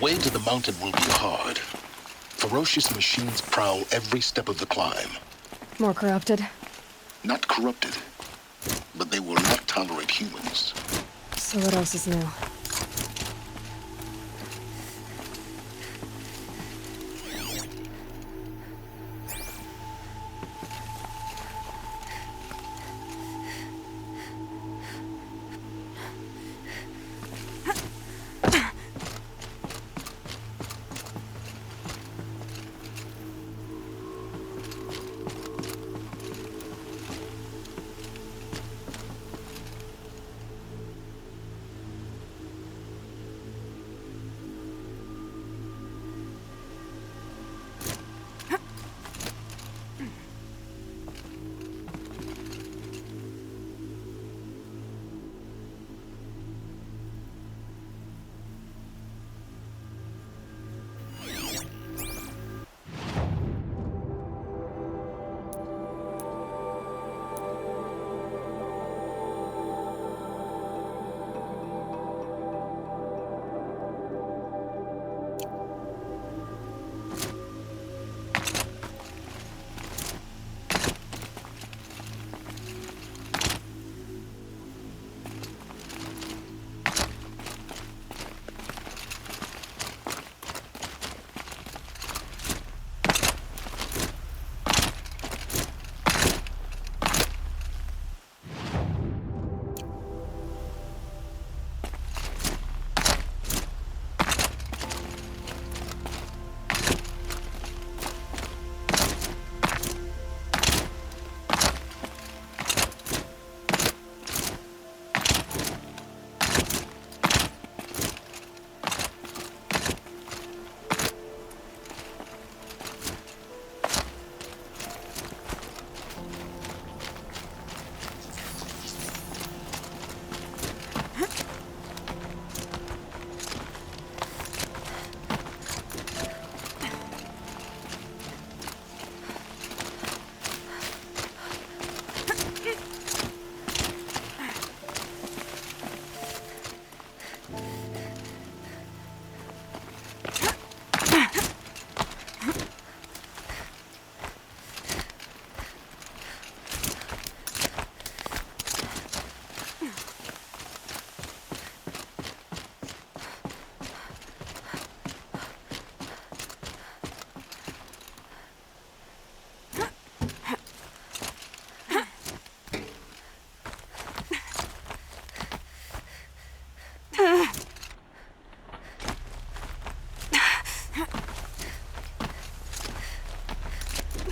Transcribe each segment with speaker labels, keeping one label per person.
Speaker 1: way to the mountain will be hard. Ferocious machines prowl every step of the climb.
Speaker 2: More corrupted?
Speaker 1: Not corrupted, but they will not tolerate humans.
Speaker 2: So what else is new?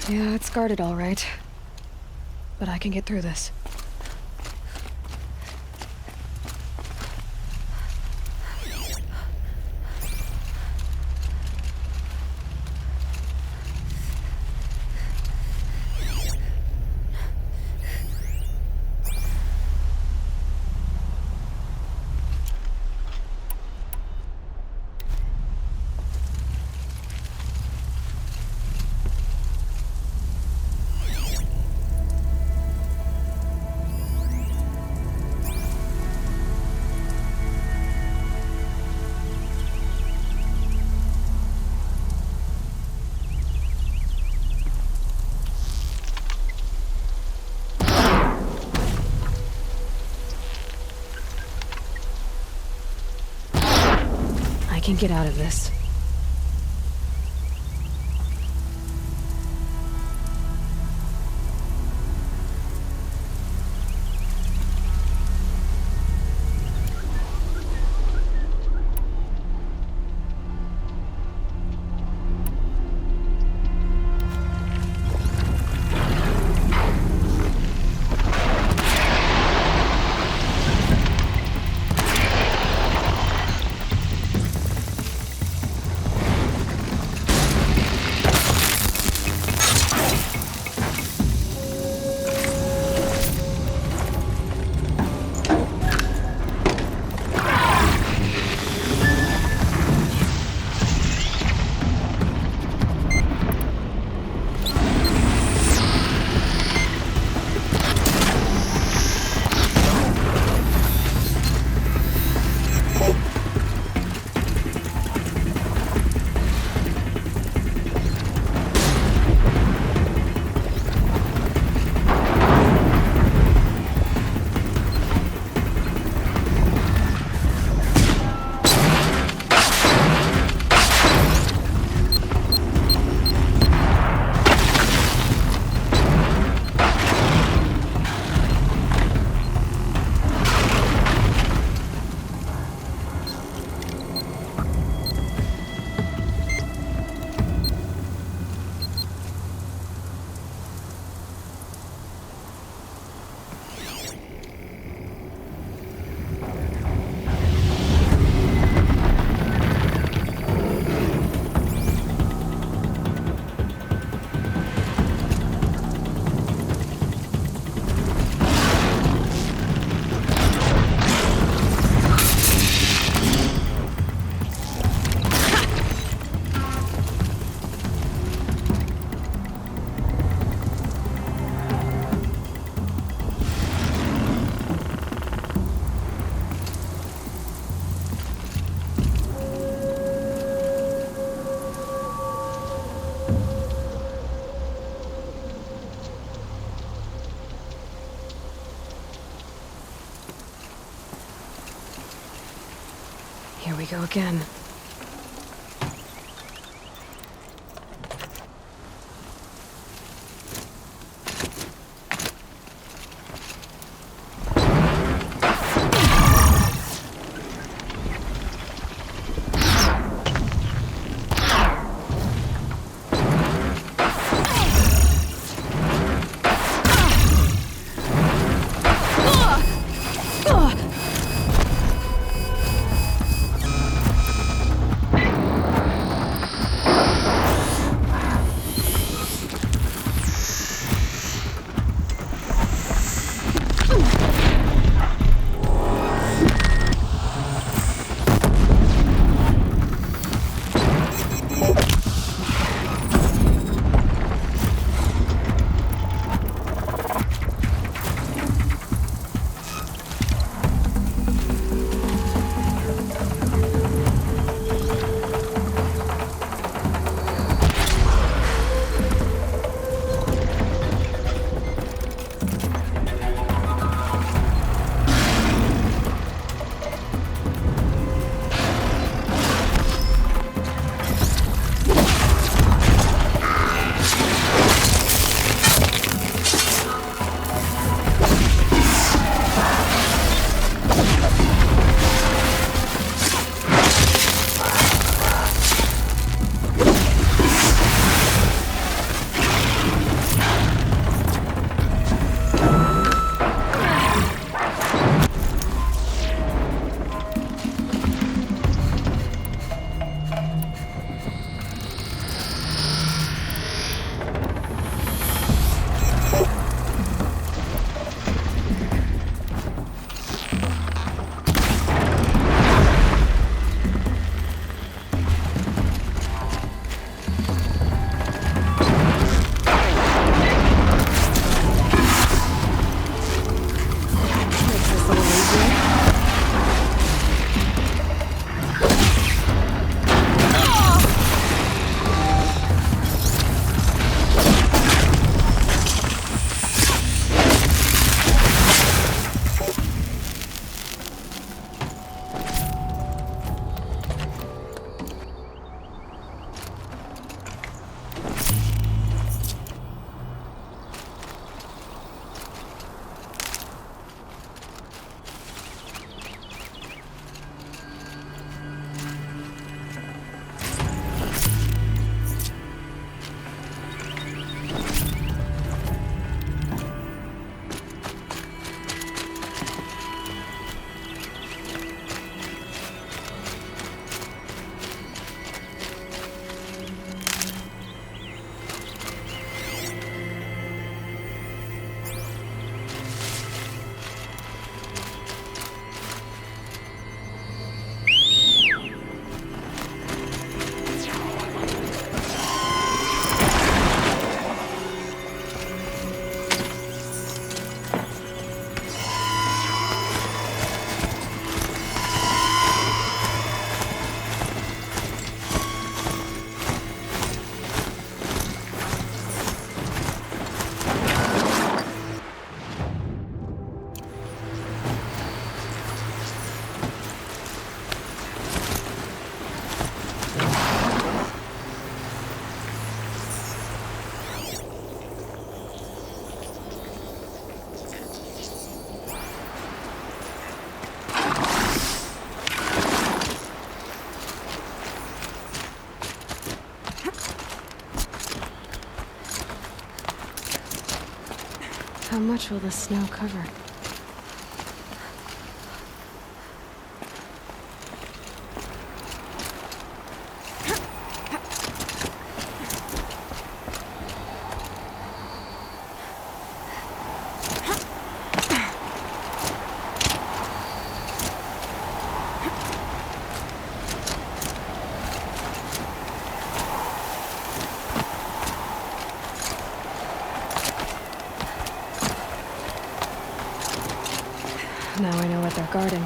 Speaker 2: Yeah, it's guarded all right. But I can get through this. I can get out of this. go again. How much will the snow cover? Now I know what they're guarding.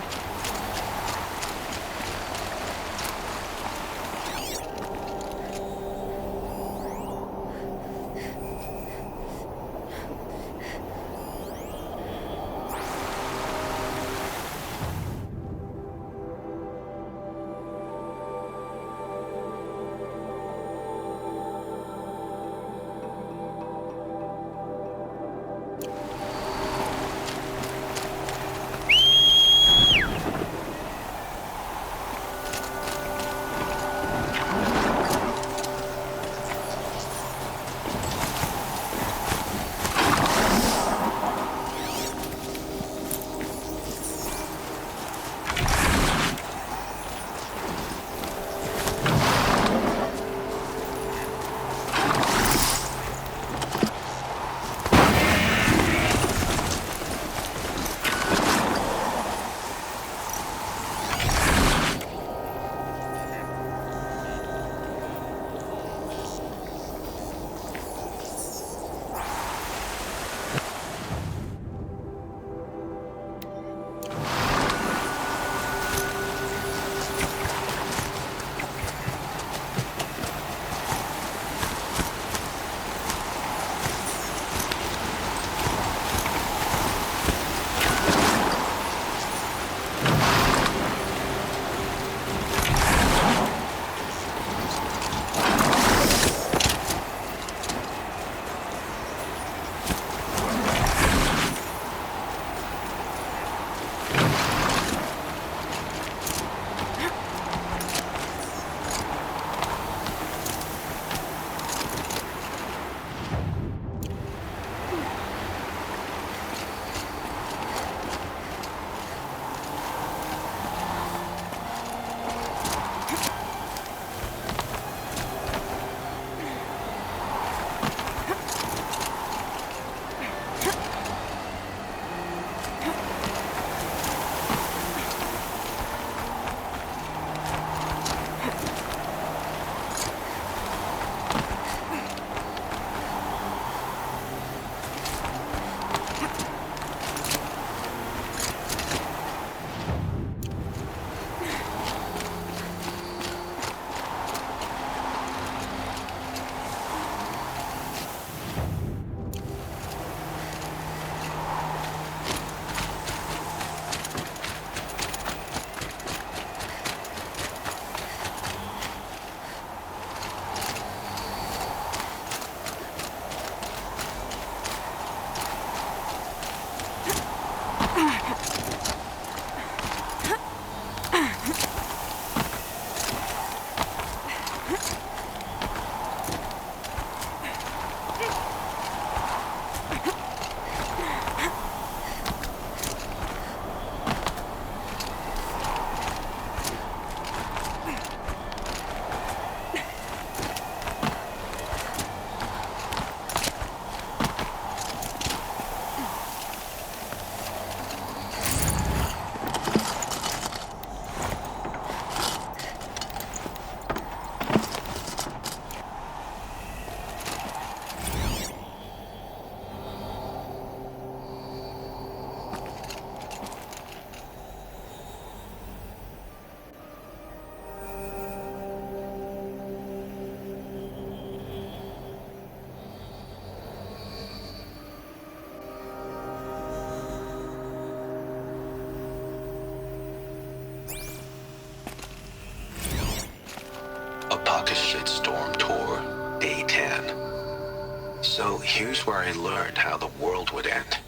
Speaker 3: shitstorm tour, day 10. So here's where I learned how the world would end.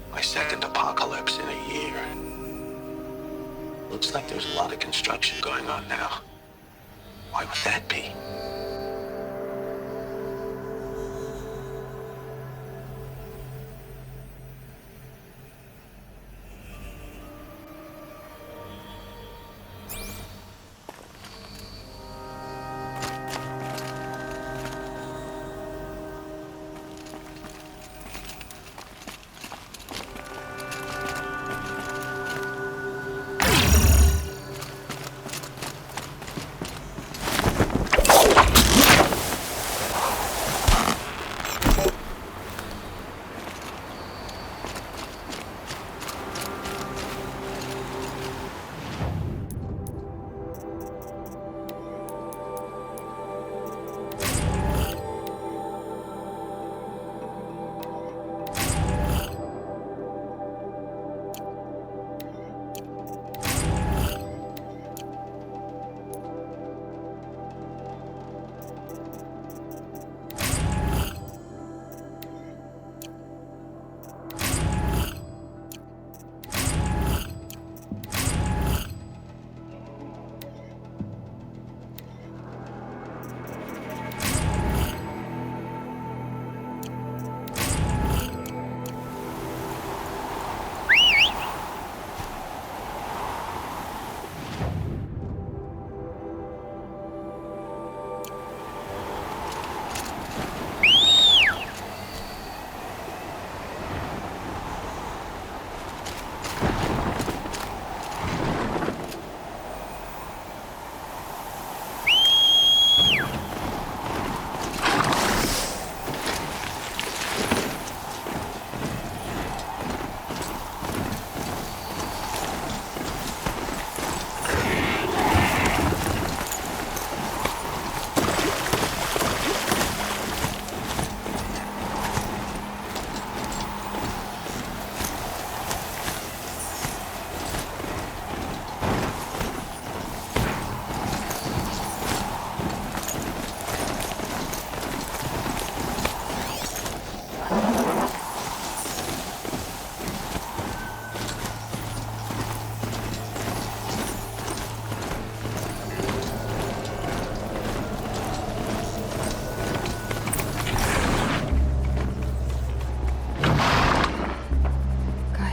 Speaker 3: My second apocalypse in a year. Looks like there's a lot of construction going on now. Why would that be?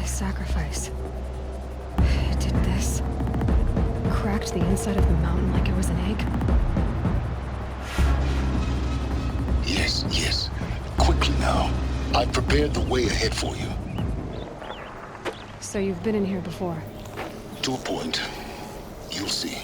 Speaker 2: Sacrifice. It did this. Cracked the inside of the mountain like it was an egg.
Speaker 1: Yes, yes. Quickly now. I've prepared the way ahead for you.
Speaker 2: So you've been in here before?
Speaker 1: To a point. You'll see.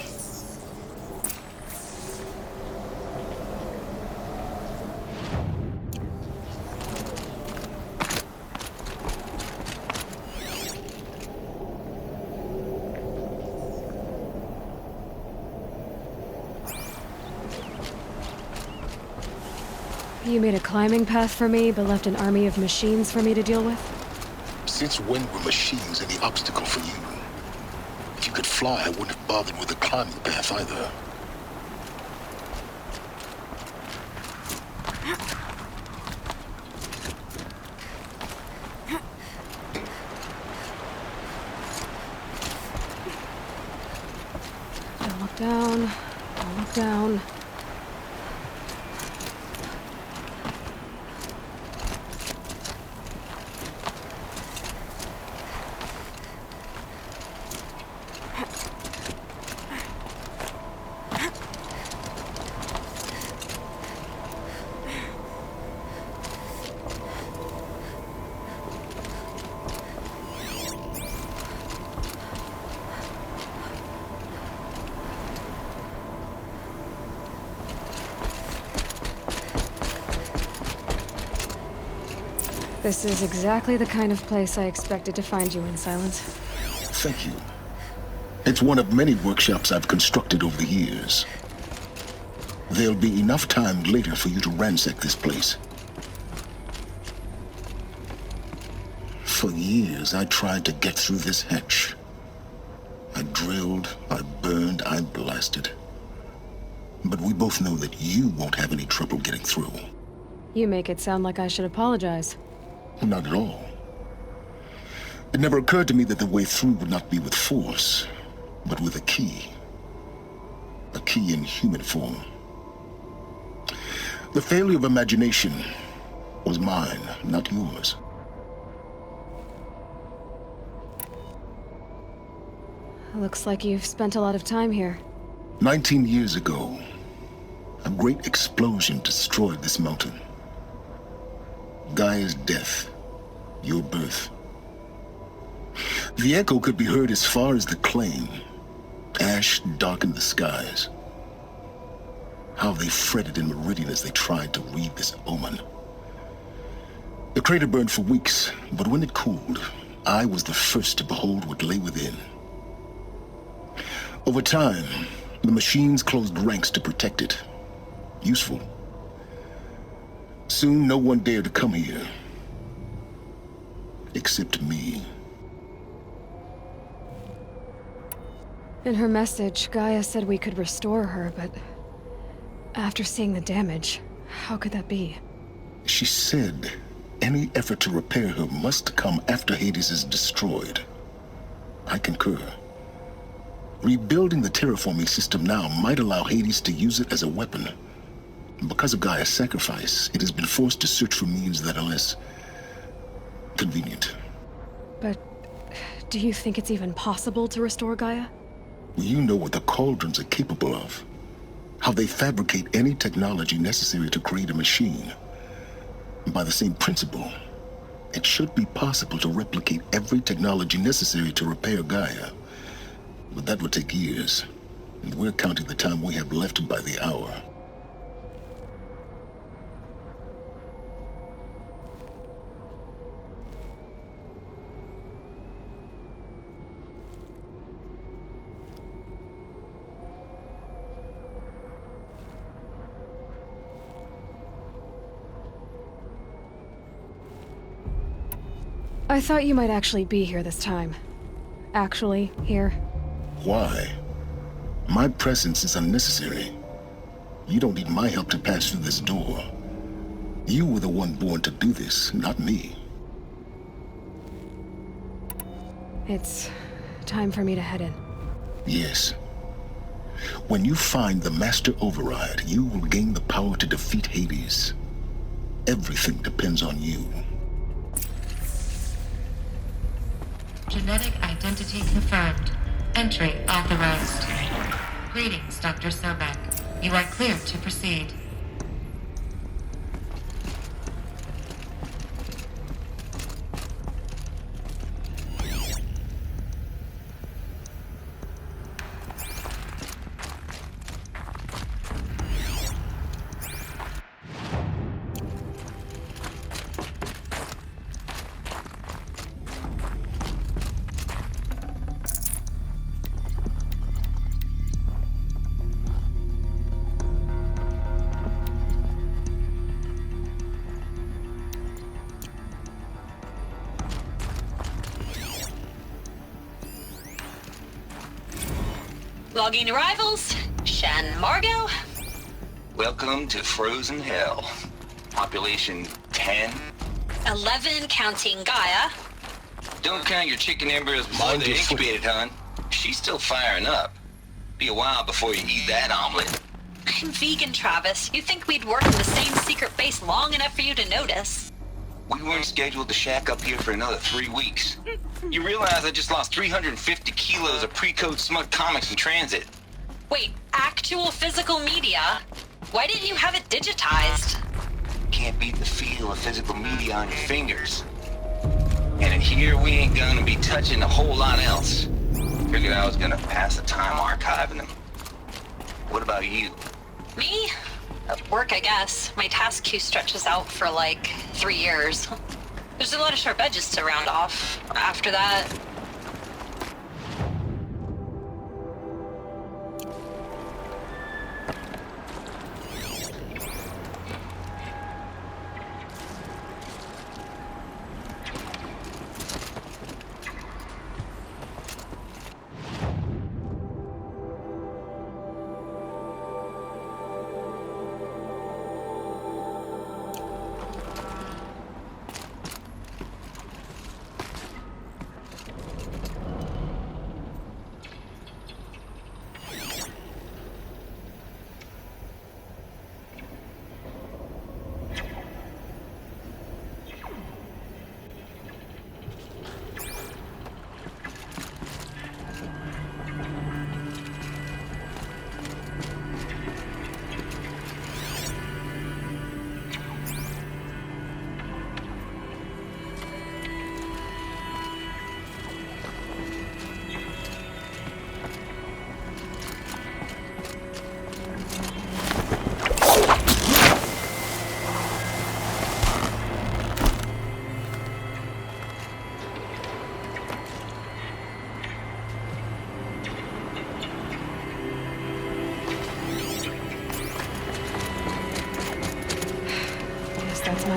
Speaker 2: You made a climbing path for me, but left an army of machines for me to deal with?
Speaker 1: Since when were machines any obstacle for you? If you could fly, I wouldn't have bothered with the climbing path either.
Speaker 2: Don't look down. Don't look down. This is exactly the kind of place I expected to find you in, Silence.
Speaker 1: Thank you. It's one of many workshops I've constructed over the years. There'll be enough time later for you to ransack this place. For years, I tried to get through this hatch. I drilled, I burned, I blasted. But we both know that you won't have any trouble getting through.
Speaker 2: You make it sound like I should apologize.
Speaker 1: Not at all. It never occurred to me that the way through would not be with force, but with a key. A key in human form. The failure of imagination was mine, not yours.
Speaker 2: Looks like you've spent a lot of time here.
Speaker 1: 19 years ago, a great explosion destroyed this mountain. Gaia's death, your birth. The echo could be heard as far as the claim. Ash darkened the skies. How they fretted in meridian as they tried to read this omen. The crater burned for weeks, but when it cooled, I was the first to behold what lay within. Over time, the machines closed ranks to protect it. Useful. Soon, no one dared to come here. Except me.
Speaker 2: In her message, Gaia said we could restore her, but after seeing the damage, how could that be?
Speaker 1: She said any effort to repair her must come after Hades is destroyed. I concur. Rebuilding the terraforming system now might allow Hades to use it as a weapon. Because of Gaia's sacrifice, it has been forced to search for means that are less convenient.
Speaker 2: But do you think it's even possible to restore Gaia?
Speaker 1: You know what the cauldrons are capable of. How they fabricate any technology necessary to create a machine. By the same principle, it should be possible to replicate every technology necessary to repair Gaia. But that would take years, and we're counting the time we have left by the hour.
Speaker 2: I thought you might actually be here this time. Actually, here.
Speaker 1: Why? My presence is unnecessary. You don't need my help to pass through this door. You were the one born to do this, not me.
Speaker 2: It's time for me to head in.
Speaker 1: Yes. When you find the Master Override, you will gain the power to defeat Hades. Everything depends on you.
Speaker 4: Genetic identity confirmed. Entry authorized. Greetings, Dr. Sobek. You are cleared to proceed.
Speaker 5: Logging arrivals. Shan Margot.
Speaker 3: Welcome to Frozen Hell. Population 10.
Speaker 5: 11 counting Gaia.
Speaker 3: Don't count your chicken embryos before
Speaker 1: Mind
Speaker 3: they're
Speaker 1: your foot.
Speaker 3: incubated, hon. She's still firing up. Be a while before you eat that omelet.
Speaker 5: I'm vegan, Travis. You think we'd work in the same secret base long enough for you to notice?
Speaker 3: We weren't scheduled to shack up here for another 3 weeks. You realize I just lost 350 kilos of pre-code smug comics in transit.
Speaker 5: Wait, actual physical media? Why didn't you have it digitized?
Speaker 3: Can't beat the feel of physical media on your fingers. And in here, we ain't gonna be touching a whole lot else. Figured I was gonna pass the time archiving them. What about you?
Speaker 5: Me? At work, I guess. My task queue stretches out for like 3 years. There's a lot of sharp edges to round off. After that,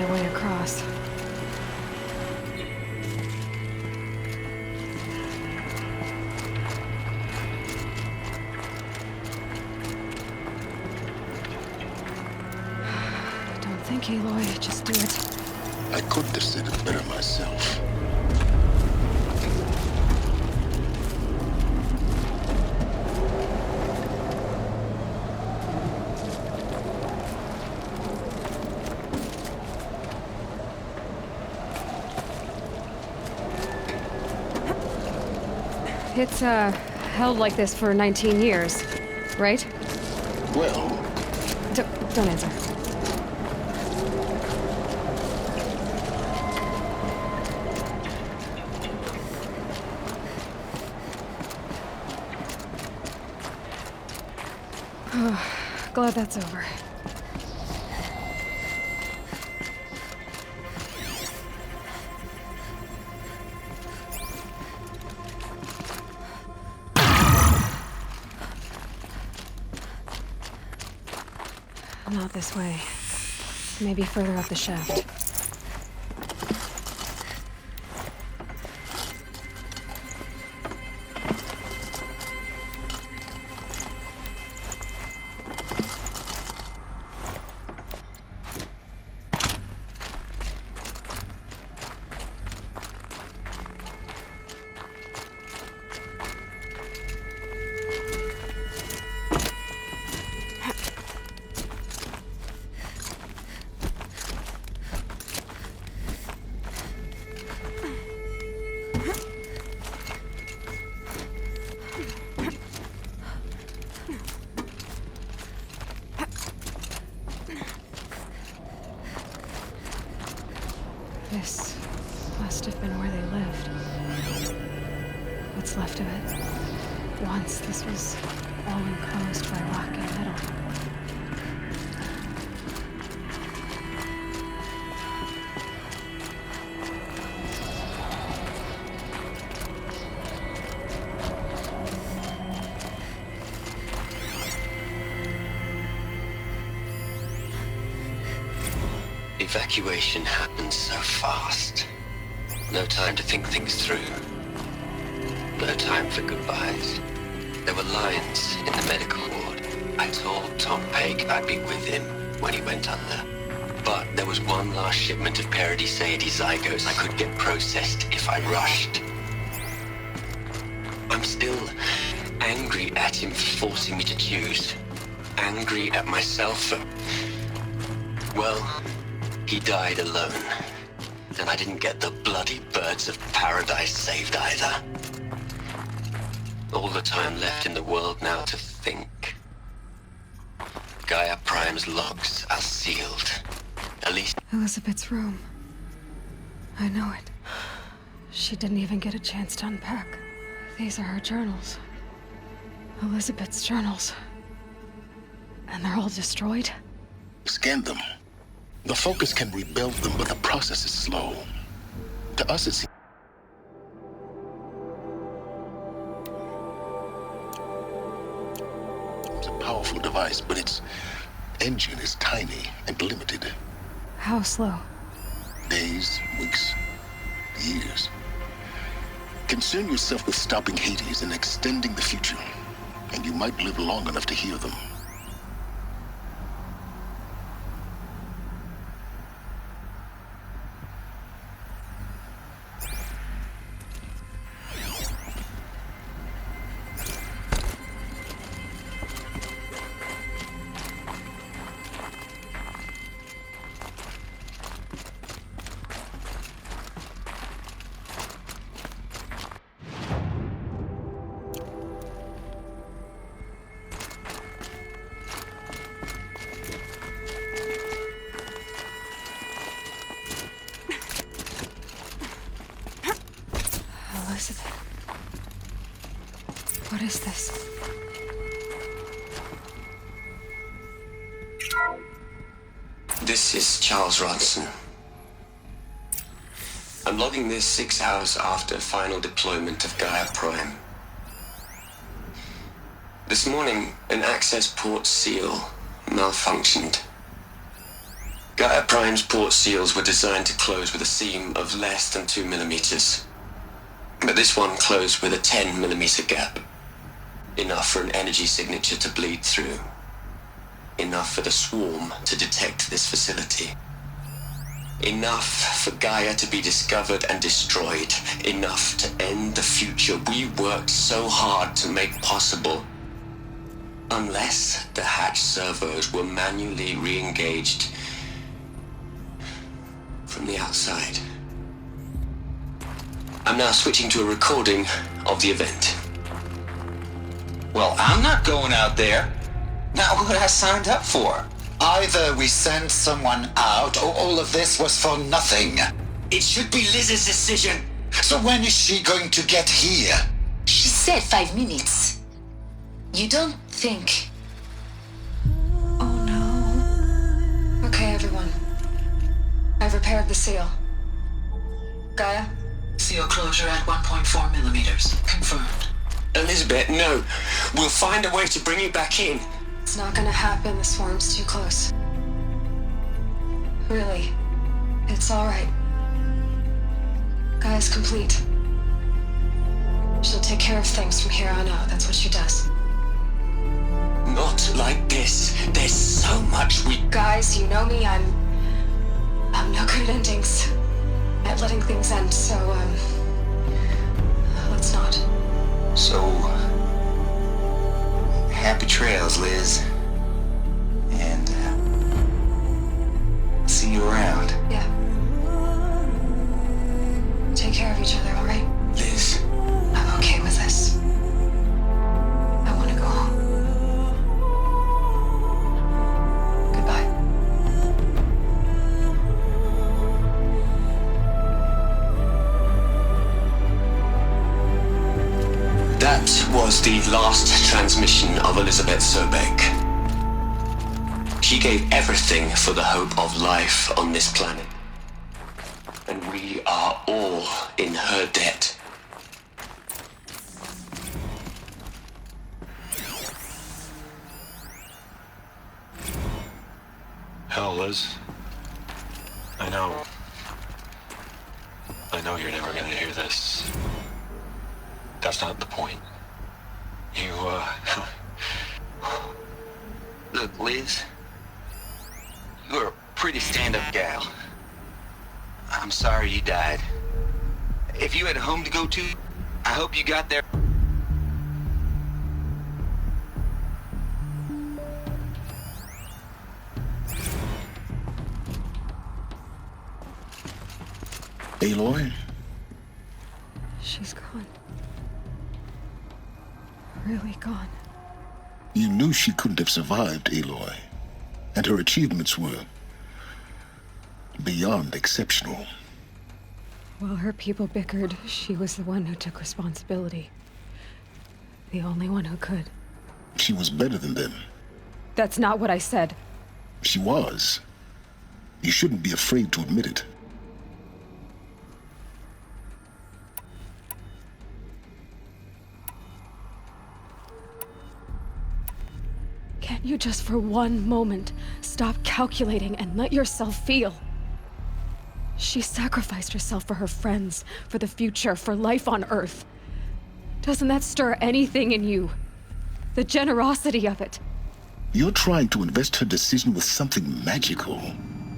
Speaker 2: my way across. Don't think, Aloy. Just do it.
Speaker 1: I couldn't have said it better myself.
Speaker 2: It's, held like this for 19 years, right?
Speaker 1: Well,
Speaker 2: Don't answer. Glad that's over. Not this way. Maybe further up the shaft. This must have been where they lived. What's left of it. Once this was all enclosed by rock and metal.
Speaker 3: Evacuation happened so fast. No time to think things through. No time for goodbyes. There were lines in the medical ward. I told Tom Pake I'd be with him when he went under. But there was one last shipment of Paradiseidae zygotes I could get processed if I rushed. I'm still angry at him for forcing me to choose. Angry at myself for... well... he died alone, and I didn't get the bloody birds of paradise saved either. All the time left in the world now to think. Gaia Prime's logs are sealed. At least...
Speaker 2: Elizabeth's room. I know it. She didn't even get a chance to unpack. These are her journals. Elizabeth's journals. And they're all destroyed?
Speaker 1: scan them. The Focus can rebuild them, but the process is slow. To us, it's a powerful device, but its engine is tiny and limited.
Speaker 2: How slow?
Speaker 1: Days, weeks, years. Concern yourself with stopping Hades and extending the future, and you might live long enough to hear them.
Speaker 2: What is this?
Speaker 3: This is Charles Ronson. I'm logging this 6 hours after final deployment of Gaia Prime. This morning, an access port seal malfunctioned.
Speaker 6: Gaia Prime's port seals were designed to close with a seam of less than 2 millimeters. But this one closed with a 10 millimeter gap. Enough for an energy signature to bleed through. Enough for the swarm to detect this facility. Enough for Gaia to be discovered and destroyed. Enough to end the future we worked so hard to make possible. Unless the hatch servos were manually re-engaged from the outside. I'm now switching to a recording of the event.
Speaker 3: Well, I'm not going out there. Not what I signed up for.
Speaker 7: Either we send someone out, or all of this was for nothing.
Speaker 6: It should be Liz's decision.
Speaker 7: So when is she going to get here?
Speaker 8: She said 5 minutes. You don't think...
Speaker 2: Oh no. Okay, everyone. I've repaired the seal. Gaia?
Speaker 9: Seal closure at 1.4 millimeters. Confirmed.
Speaker 6: Elizabeth, no. We'll find a way to bring you back in.
Speaker 2: It's not gonna happen. The swarm's too close. Really. It's alright. Gaia's complete. She'll take care of things from here on out. That's what she does.
Speaker 6: Not like this. There's so much we...
Speaker 2: Guys, you know me. I'm no good at endings. At letting things end, so, let's not.
Speaker 3: So, happy trails, Liz. And, see you around.
Speaker 2: Yeah. Take care of each other, alright?
Speaker 6: Liz.
Speaker 2: I'm okay with this. I want to go home. Goodbye.
Speaker 6: That was the last transmission of Elizabeth Sobek. She gave everything for the hope of life on this planet. And we are all in her debt.
Speaker 10: Hell, Liz. I know you're never gonna hear this. That's not the point. You,
Speaker 3: Look, Liz. You're a pretty stand-up gal. I'm sorry you died. If you had a home to go to, I hope you got there.
Speaker 1: Aloy?
Speaker 2: She's gone. Really gone.
Speaker 1: You knew she couldn't have survived, Aloy. And her achievements were beyond exceptional.
Speaker 2: While her people bickered, she was the one who took responsibility. The only one who could.
Speaker 1: She was better than them.
Speaker 2: That's not what I said.
Speaker 1: She was. You shouldn't be afraid to admit it.
Speaker 2: Can't you just for one moment stop calculating and let yourself feel? She sacrificed herself for her friends, for the future, for life on Earth. Doesn't that stir anything in you? The generosity of it.
Speaker 1: You're trying to invest her decision with something magical.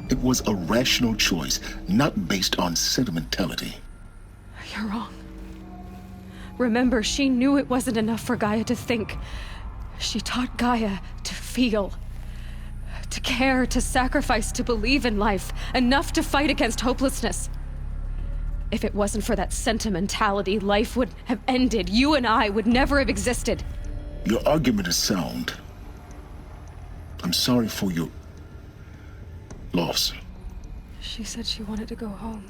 Speaker 1: It was a rational choice, not based on sentimentality.
Speaker 2: You're wrong. Remember, she knew it wasn't enough for Gaia to think. She taught Gaia to feel. To care, to sacrifice, to believe in life. Enough to fight against hopelessness. If it wasn't for that sentimentality, life would have ended. You and I would never have existed.
Speaker 1: Your argument is sound. I'm sorry for your loss.
Speaker 2: She said she wanted to go home.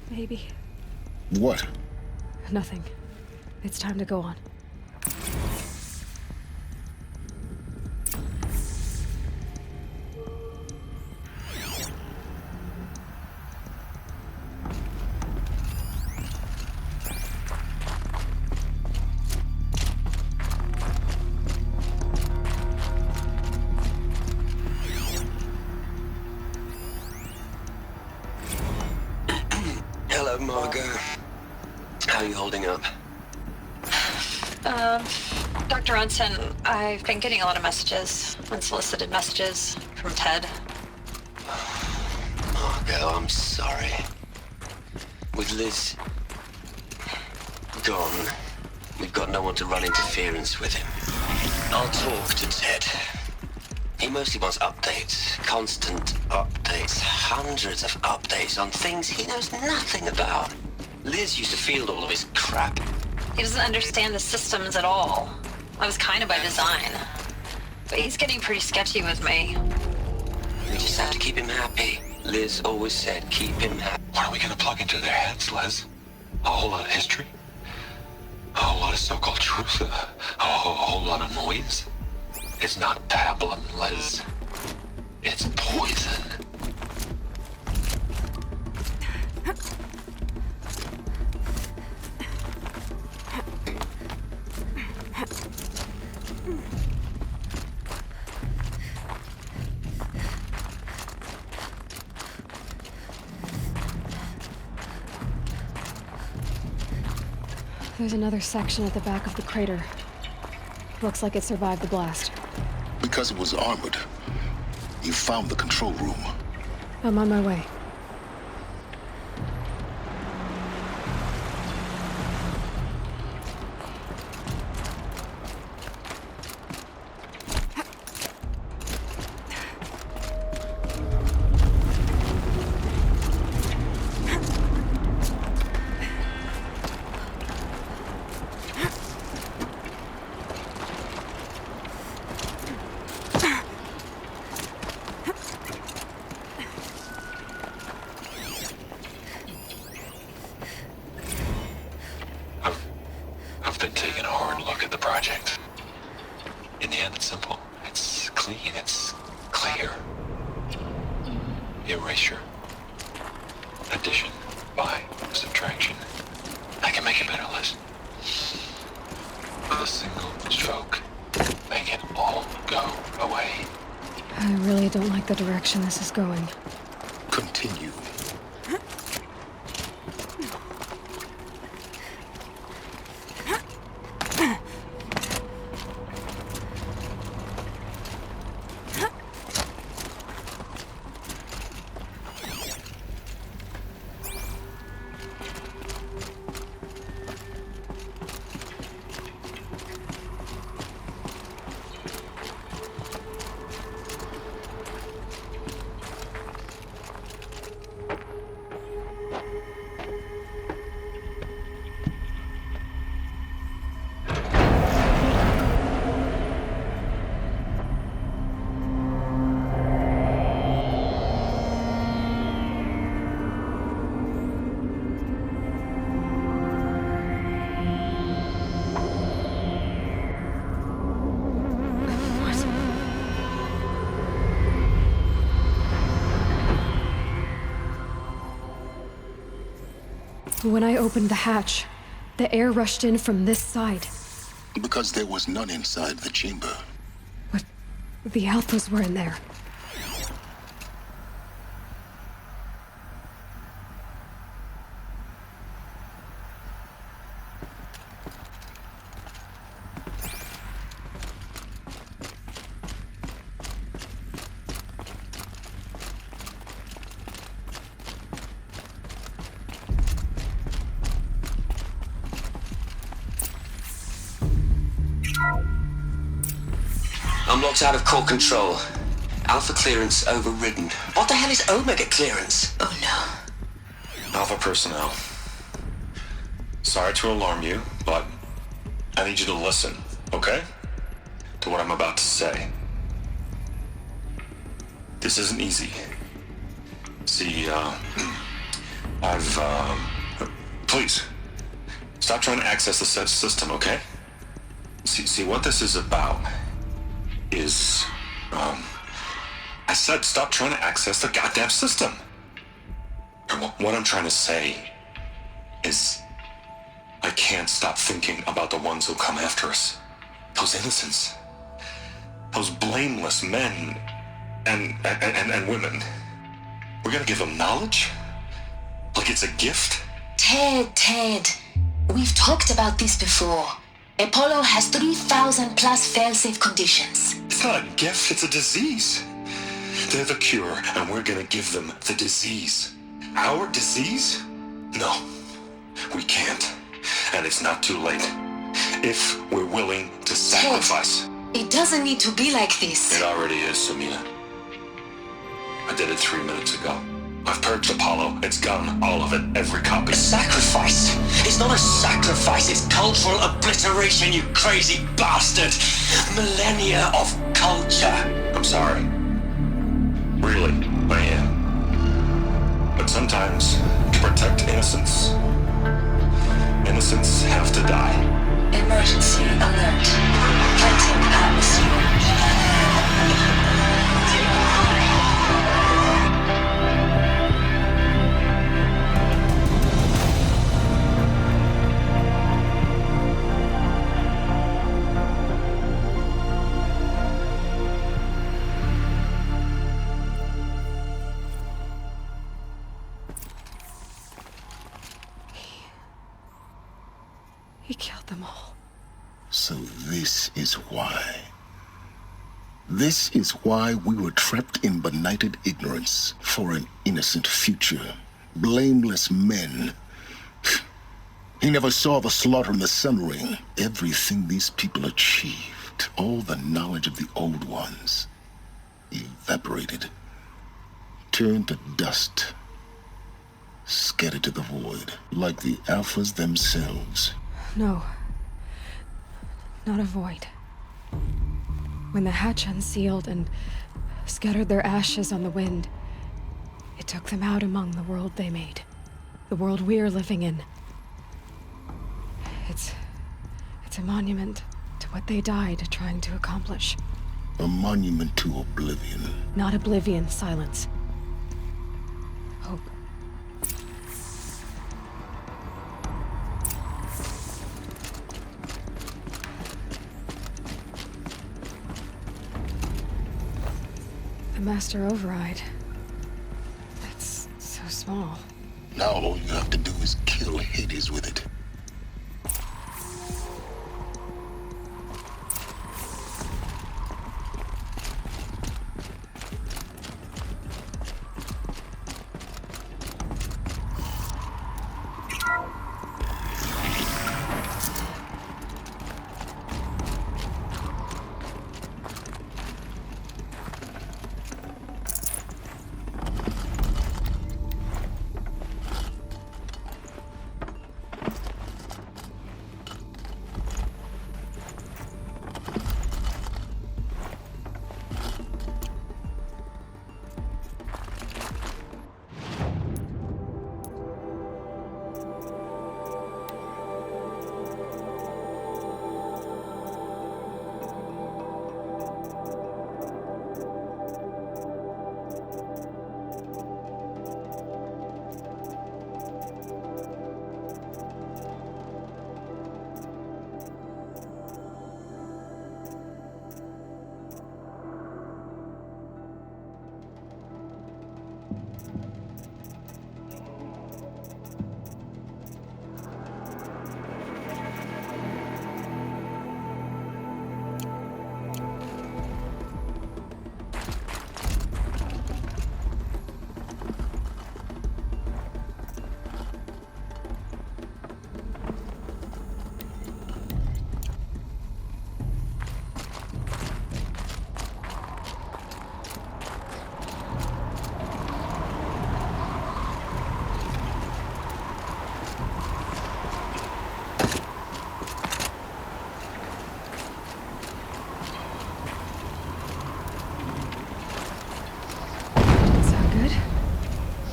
Speaker 2: Maybe.
Speaker 1: What?
Speaker 2: Nothing. It's time to go on.
Speaker 6: Hello, Margot. How are you holding up?
Speaker 5: Dr. Ronson, I've been getting a lot of messages, unsolicited messages from Ted.
Speaker 6: Margot, I'm sorry. With Liz gone, we've got no one to run interference with him. I'll talk to Ted. He mostly wants updates, constant updates, hundreds of updates on things he knows nothing about. Liz used to field all of his crap.
Speaker 5: He doesn't understand the systems at all. I was kind of by design. But he's getting pretty sketchy with me.
Speaker 6: We just have to keep him happy. Liz always said keep him happy.
Speaker 10: What are we gonna plug into their heads, Liz? A whole lot of history? A whole lot of so-called truth? A whole lot of noise? It's not pablum, Liz. It's poison.
Speaker 2: There's another section at the back of the crater. Looks like it survived the blast.
Speaker 1: Because it was armored, you found the control room.
Speaker 2: I'm on my way.
Speaker 10: I've been taking a hard look at the project. In the end, it's simple. It's clean. It's clear. Erasure. Addition. By. Subtraction. I can make it better, Liz. With a single stroke, make it all go away.
Speaker 2: I really don't like the direction this is going.
Speaker 1: Continue.
Speaker 2: When I opened the hatch, the air rushed in from this side.
Speaker 1: Because there was none inside the chamber.
Speaker 2: But the Alphas were in there.
Speaker 6: I'm locked out of core control. Alpha clearance overridden. What the hell is Omega clearance?
Speaker 8: Oh no.
Speaker 10: Alpha personnel. Sorry to alarm you, but I need you to listen, okay? To what I'm about to say. This isn't easy. See, please, stop trying to access the system, okay? See, what this is about is, I said stop trying to access the goddamn system. And what I'm trying to say is I can't stop thinking about the ones who come after us. Those innocents. Those blameless men and women. We're gonna give them knowledge? Like it's a gift?
Speaker 8: Ted. We've talked about this before. Apollo has 3,000 plus fail-safe conditions.
Speaker 10: It's not a gift, it's a disease. They're the cure, and we're gonna give them the disease. Our disease? No, we can't. And it's not too late. If we're willing to sacrifice.
Speaker 8: Ted, it doesn't need to be like this.
Speaker 10: It already is, Samina. I did it 3 minutes ago. I've purged Apollo. It's gone. All of it. Every copy.
Speaker 6: Sacrifice? It's not a sacrifice, it's cultural obliteration, you crazy bastard! Millennia of culture!
Speaker 10: I'm sorry. Really, I am. But sometimes, to protect innocence, innocents have to die.
Speaker 8: Emergency alert. Entering atmosphere.
Speaker 2: He killed them all.
Speaker 1: So this is why. This is why we were trapped in benighted ignorance for an innocent future. Blameless men. He never saw the slaughter in the Sun Ring. Everything these people achieved, all the knowledge of the old ones, evaporated, turned to dust, scattered to the void, like the Alphas themselves.
Speaker 2: No. Not a void. When the hatch unsealed and scattered their ashes on the wind, it took them out among the world they made. The world we're living in. It's a monument to what they died trying to accomplish.
Speaker 1: A monument to oblivion.
Speaker 2: Not oblivion, silence. Hope. The Master Override. That's so small.
Speaker 1: Now all you have to do is kill Hades with it.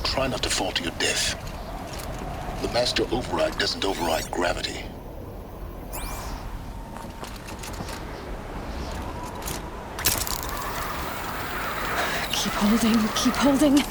Speaker 1: Try not to fall to your death. The Master Override doesn't override gravity.
Speaker 2: Keep holding, keep holding.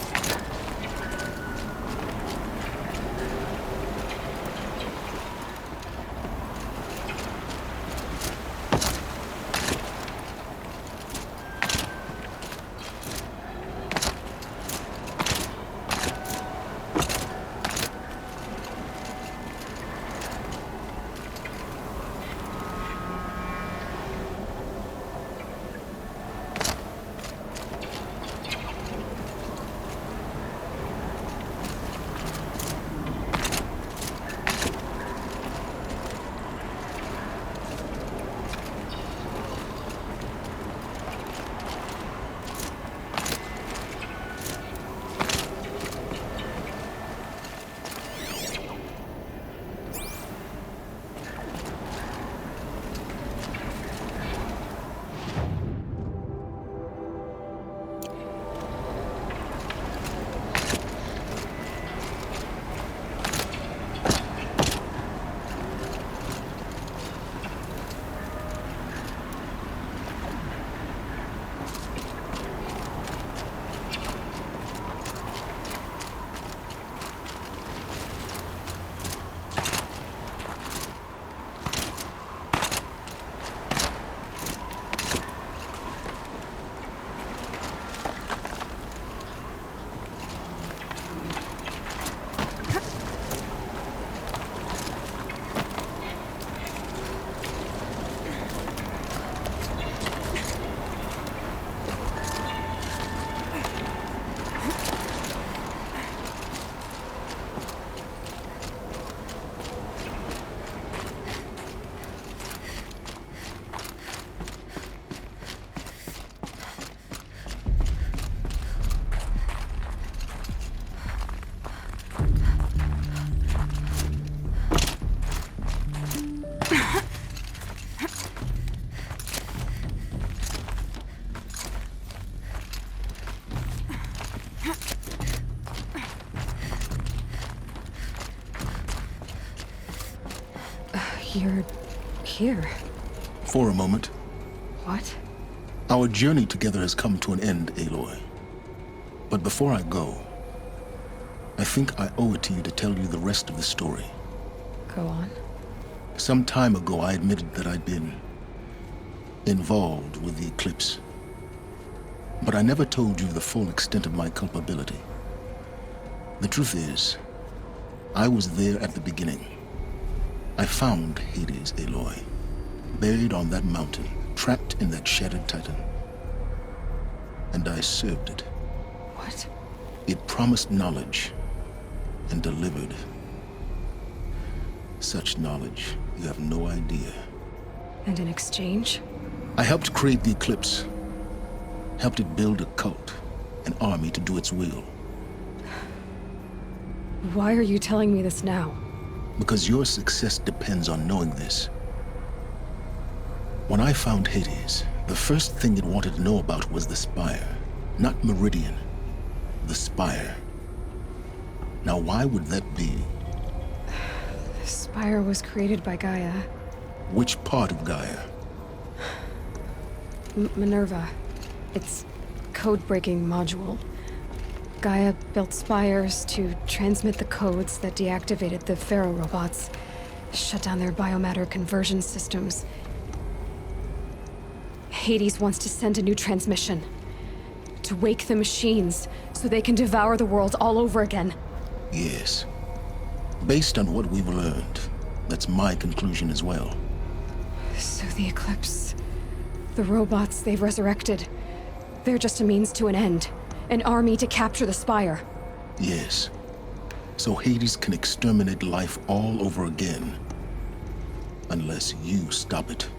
Speaker 2: You're here.
Speaker 1: For a moment.
Speaker 2: What?
Speaker 1: Our journey together has come to an end, Aloy. But before I go, I think I owe it to you to tell you the rest of the story.
Speaker 2: Go on.
Speaker 1: Some time ago, I admitted that I'd been involved with the eclipse. But I never told you the full extent of my culpability. The truth is, I was there at the beginning. I found Hades, Aloy, buried on that mountain, trapped in that shattered titan. And I served it.
Speaker 2: What?
Speaker 1: It promised knowledge and delivered. Such knowledge, you have no idea.
Speaker 2: And in exchange?
Speaker 1: I helped create the eclipse. Helped it build a cult, an army to do its will.
Speaker 2: Why are you telling me this now?
Speaker 1: Because your success depends on knowing this. When I found Hades, the first thing it wanted to know about was the Spire. Not Meridian. The Spire. Now why would that be?
Speaker 2: The Spire was created by Gaia.
Speaker 1: Which part of Gaia?
Speaker 2: Minerva. Its code-breaking module. Gaia built spires to transmit the codes that deactivated the Pharaoh robots, shut down their biomatter conversion systems. Hades wants to send a new transmission. To wake the machines, so they can devour the world all over again.
Speaker 1: Yes. Based on what we've learned, that's my conclusion as well.
Speaker 2: So the Eclipse, the robots they've resurrected, they're just a means to an end. An army to capture the Spire.
Speaker 1: Yes. So Hades can exterminate life all over again. Unless you stop it.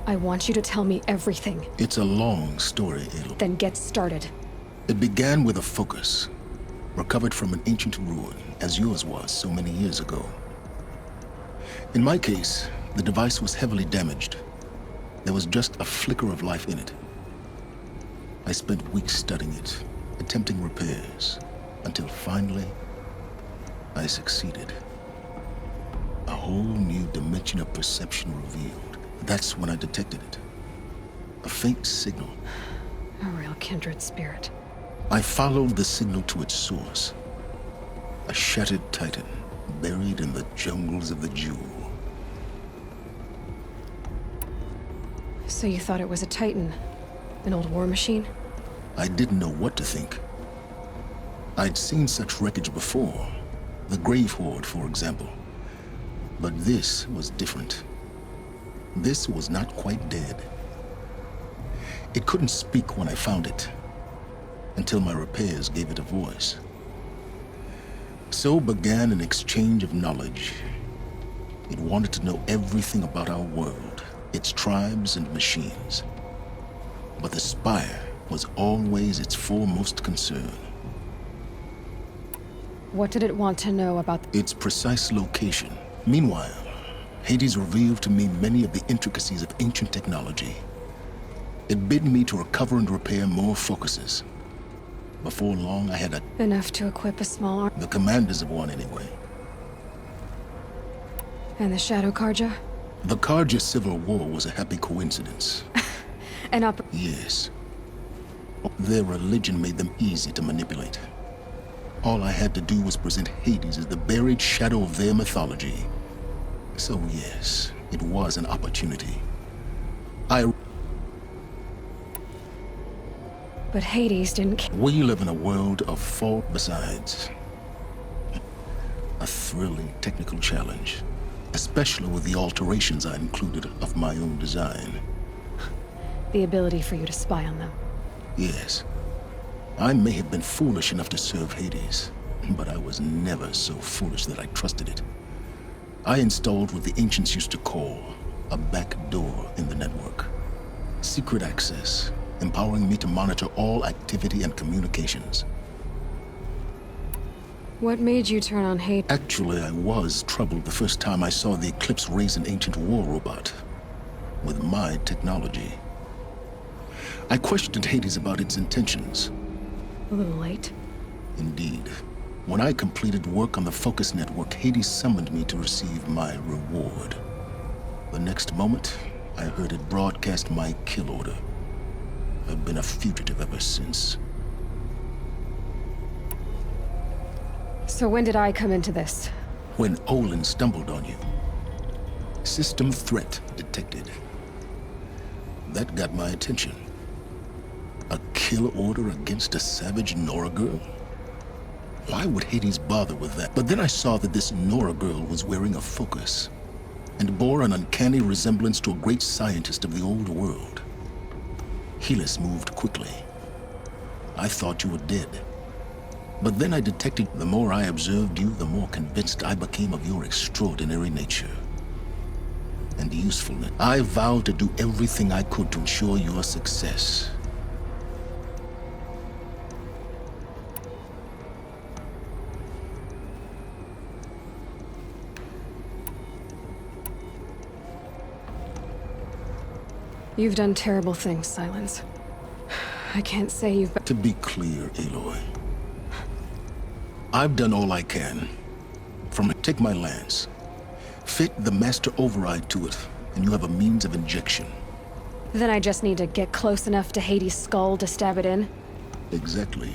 Speaker 2: I want you to tell me everything.
Speaker 1: It's a long story, Aloy.
Speaker 2: Then get started.
Speaker 1: It began with a focus, recovered from an ancient ruin, as yours was so many years ago. In my case, the device was heavily damaged. There was just a flicker of life in it. I spent weeks studying it, attempting repairs, until finally, I succeeded. A whole new dimension of perception revealed. That's when I detected it. A faint signal.
Speaker 2: A real kindred spirit.
Speaker 1: I followed the signal to its source. A shattered titan, buried in the jungles of the Jewel.
Speaker 2: So you thought it was a Titan? An old war machine?
Speaker 1: I didn't know what to think. I'd seen such wreckage before. The Grave Horde, for example. But this was different. This was not quite dead. It couldn't speak when I found it, until my repairs gave it a voice. So began an exchange of knowledge. It wanted to know everything about our world, its tribes and machines. But the Spire was always its foremost concern.
Speaker 2: What did it want to know about
Speaker 1: its precise location? Meanwhile, Hades revealed to me many of the intricacies of ancient technology. It bid me to recover and repair more focuses. Before long, I had
Speaker 2: enough to equip a small army?
Speaker 1: The commanders of one, anyway.
Speaker 2: And the Shadow Karja?
Speaker 1: The Karja Civil War was a happy coincidence. Yes. Their religion made them easy to manipulate. All I had to do was present Hades as the buried shadow of their mythology. So yes, it was an opportunity.
Speaker 2: But Hades didn't.
Speaker 1: We live in a world of fault besides. A thrilling technical challenge, especially with the alterations I included of my own design.
Speaker 2: The ability for you to spy on them.
Speaker 1: Yes. I may have been foolish enough to serve Hades, but I was never so foolish that I trusted it. I installed what the ancients used to call a back door in the network. Secret access, empowering me to monitor all activity and communications.
Speaker 2: What made you turn on Hades?
Speaker 1: Actually, I was troubled the first time I saw the Eclipse raise an ancient war robot with my technology. I questioned Hades about its intentions.
Speaker 2: A little late.
Speaker 1: Indeed. When I completed work on the Focus Network, Hades summoned me to receive my reward. The next moment, I heard it broadcast my kill order. I've been a fugitive ever since.
Speaker 2: So when did I come into this?
Speaker 1: When Olin stumbled on you. System threat detected. That got my attention. A kill order against a savage Nora girl? Why would Hades bother with that? But then I saw that this Nora girl was wearing a focus and bore an uncanny resemblance to a great scientist of the old world. Helis moved quickly. I thought you were dead. But then I detected the more I observed you, the more convinced I became of your extraordinary nature and usefulness. I vowed to do everything I could to ensure your success.
Speaker 2: You've done terrible things, Silence. I can't say you've been—
Speaker 1: To be clear, Aloy, I've done all I can. Take my lance. Fit the master override to it, and you have a means of injection.
Speaker 2: Then I just need to get close enough to Hades' skull to stab it in?
Speaker 1: Exactly.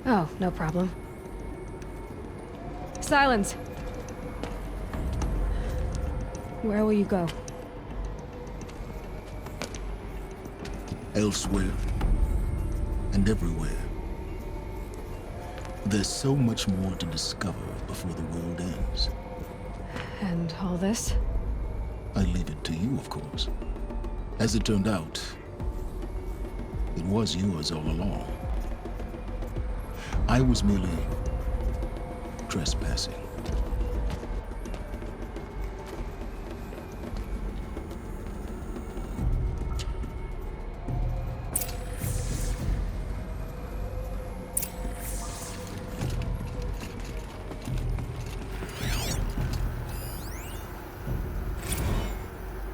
Speaker 2: Oh, no problem. Silence! Where will you go?
Speaker 1: Elsewhere. And everywhere. There's so much more to discover before the world ends.
Speaker 2: And all this?
Speaker 1: I leave it to you, of course. As it turned out, it was yours all along. I was merely trespassing.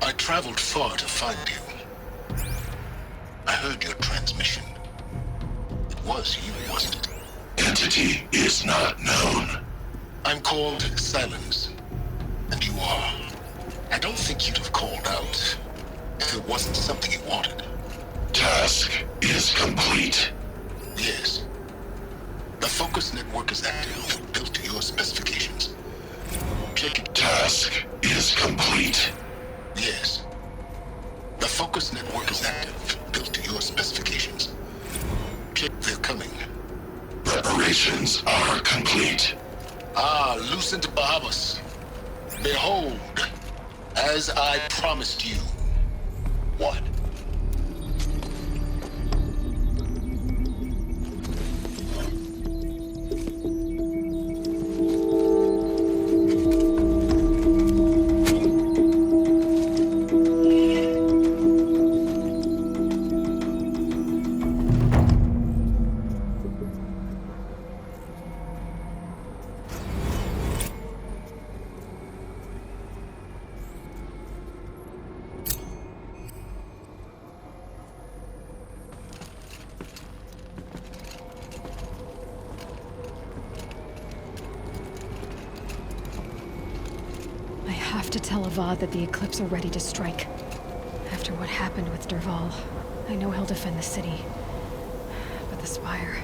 Speaker 1: I traveled far to find you. I heard your transmission. It was you, wasn't it?
Speaker 11: Entity is not known.
Speaker 1: I'm called Silence, and you are. I don't think you'd have called out if it wasn't something you wanted.
Speaker 11: Task is complete.
Speaker 1: Yes. The Focus Network is active, built to your specifications. Check it.
Speaker 11: Task is complete.
Speaker 1: Yes. The Focus Network is active, built to your specifications. Check. They're coming.
Speaker 11: Preparations are complete.
Speaker 1: Ah, Lucent Bahamas. Behold, as I promised you. What?
Speaker 2: I have to tell Avad that the Eclipse are ready to strike. After what happened with Dervahl, I know he'll defend the city. But the Spire...